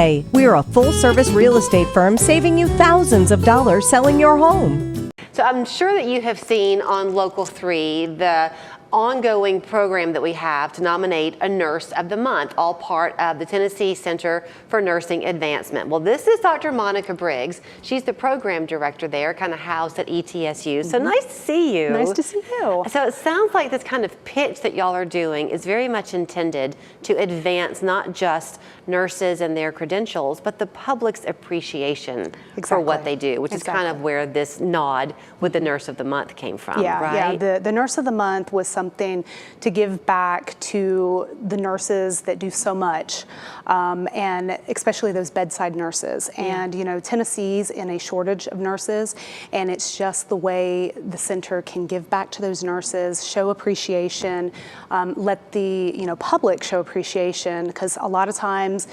Hey, we are a full-service real estate firm saving you thousands of dollars selling your home. So I'm sure that you have seen on Local 3 the ongoing program that we have to nominate a Nurse of the Month, all part of the Tennessee Center for Nursing Advancement. Well, this is Dr. Monica Briggs. She's the program director there, kind of housed at ETSU. So nice to see you. Nice to see you. So it sounds like this kind of pitch that y'all are doing is very much intended to advance not just nurses and their credentials, but the public's appreciation for what they do, which is kind of where this nod with the Nurse of the Month came from, right? Yeah, the Nurse of the Month was something to give back to the nurses that do so much, and especially those bedside nurses. And you know, Tennessee's in a shortage of nurses, and it's just the way the center can give back to those nurses, show appreciation, let the public show appreciation, because a lot of times,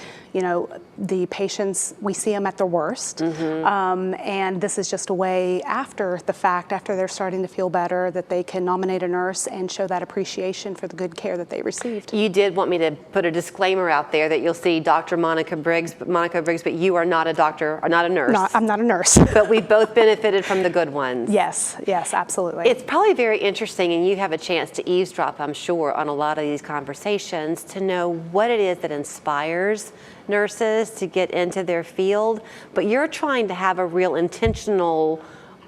the patients, we see them at their worst, and this is just a way after the fact, after they're starting to feel better, that they can nominate a nurse and show that appreciation for the good care that they received. You did want me to put a disclaimer out there that you'll see Dr. Monica Briggs, but you are not a doctor or not a nurse. No, I'm not a nurse. But we both benefited from the good ones. Yes, absolutely. It's probably very interesting, and you have a chance to eavesdrop, I'm sure, on a lot of these conversations to know what it is that inspires nurses to get into their field, but you're trying to have a real intentional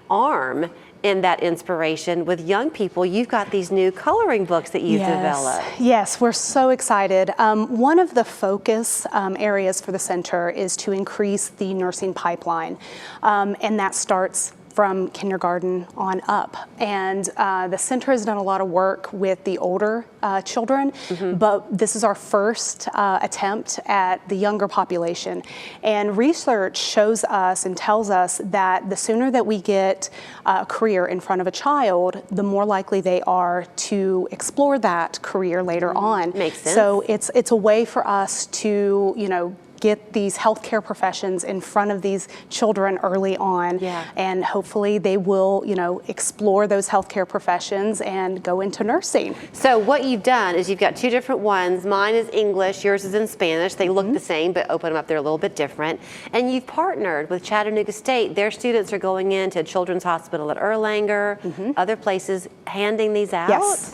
arm in that inspiration with young people. You've got these new coloring books that you've developed. Yes, we're so excited. One of the focus areas for the center is to increase the nursing pipeline, and that starts from kindergarten on up. And the center has done a lot of work with the older children, but this is our first attempt at the younger population. And research shows us and tells us that the sooner that we get a career in front of a child, the more likely they are to explore that career later on. Makes sense. So it's a way for us to, get these healthcare professions in front of these children early on, and hopefully they will, explore those healthcare professions and go into nursing. So what you've done is you've got two different ones. Mine is English, yours is in Spanish. They look the same, but open them up, they're a little bit different. And you've partnered with Chattanooga State. Their students are going into Children's Hospital at Erlanger, other places, handing these out?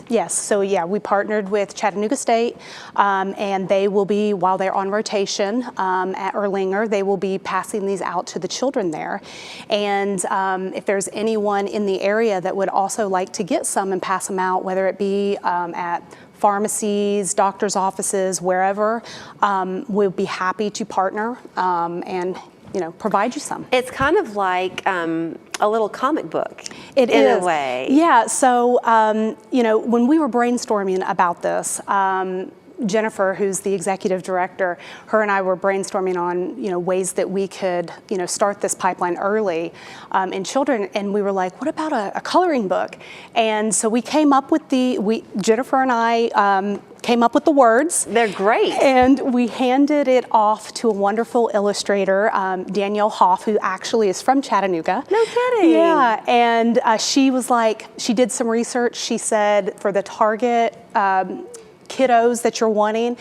Yes. So we partnered with Chattanooga State, and they will be, while they're on rotation, at Erlanger, they will be passing these out to the children there. And if there's anyone in the area that would also like to get some and pass them out, whether it be at pharmacies, doctor's offices, wherever, we'll be happy to partner and provide you some. It's kind of like a little comic book in a way. Yeah, so when we were brainstorming about this, Jennifer, who's the executive director, her and I were brainstorming on ways that we could start this pipeline early in children, and we were like, what about a coloring book? And so we came up with Jennifer and I came up with the words. They're great. And we handed it off to a wonderful illustrator, Danielle Hoff, who actually is from Chattanooga. No kidding. Yeah, and she was like, she did some research. She said for the target kiddos that you're wanting,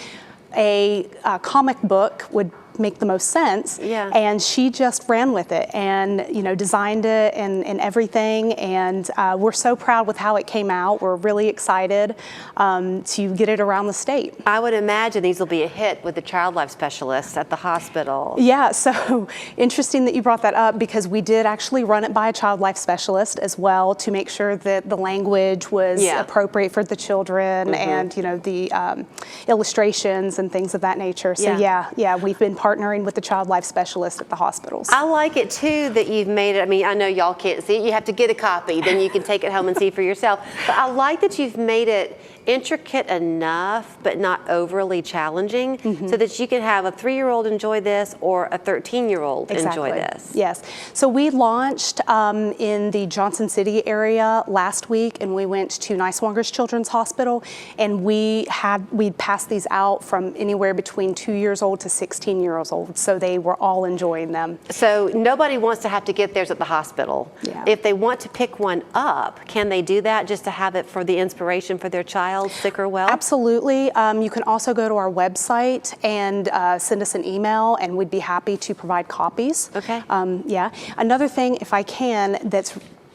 a comic book would make the most sense. Yeah. And she just ran with it and designed it and everything, and we're so proud with how it came out. We're really excited to get it around the state. I would imagine these will be a hit with the child life specialists at the hospital. Yeah, so interesting that you brought that up, because we did actually run it by a child life specialist as well to make sure that the language was appropriate for the children, and the illustrations and things of that nature. So yeah, we've been partnering with the child life specialist at the hospitals. I like it too that you've made it, I mean, I know y'all can't see it, you have to get a copy, then you can take it home and see for yourself. But I like that you've made it intricate enough, but not overly challenging, so that you can have a 3-year-old enjoy this or a 13-year-old enjoy this. Yes. So we launched in the Johnson City area last week, and we went to Niswongers Children's Hospital, and we'd passed these out from anywhere between 2 years old to 16 years old. So they were all enjoying them. So nobody wants to have to get theirs at the hospital. Yeah. If they want to pick one up, can they do that just to have it for the inspiration for their child? child sick or well? Absolutely. You can also go to our website and send us an email, and we'd be happy to provide copies. Okay. Yeah. Another thing, if I can,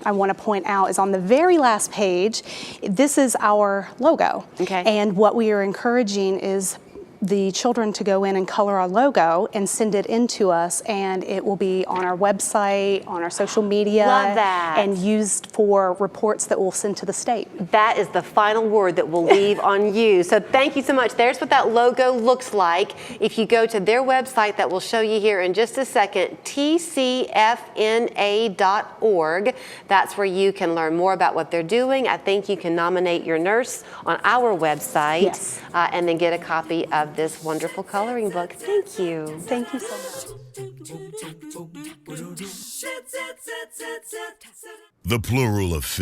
I want to point out is on the very last page, this is our logo. Okay. And what we are encouraging is the children to go in and color our logo and send it in to us, and it will be on our website, on our social media, Love that. and used for reports that we'll send to the state. That is the final word that we'll leave on you. So thank you so much. There's what that logo looks like. If you go to their website, that will show you here in just a second, tcfna.org. That's where you can learn more about what they're doing. I think you can nominate your nurse on our website. Yes. And then get a copy of this wonderful coloring book. Thank you. Thank you so much. The plural of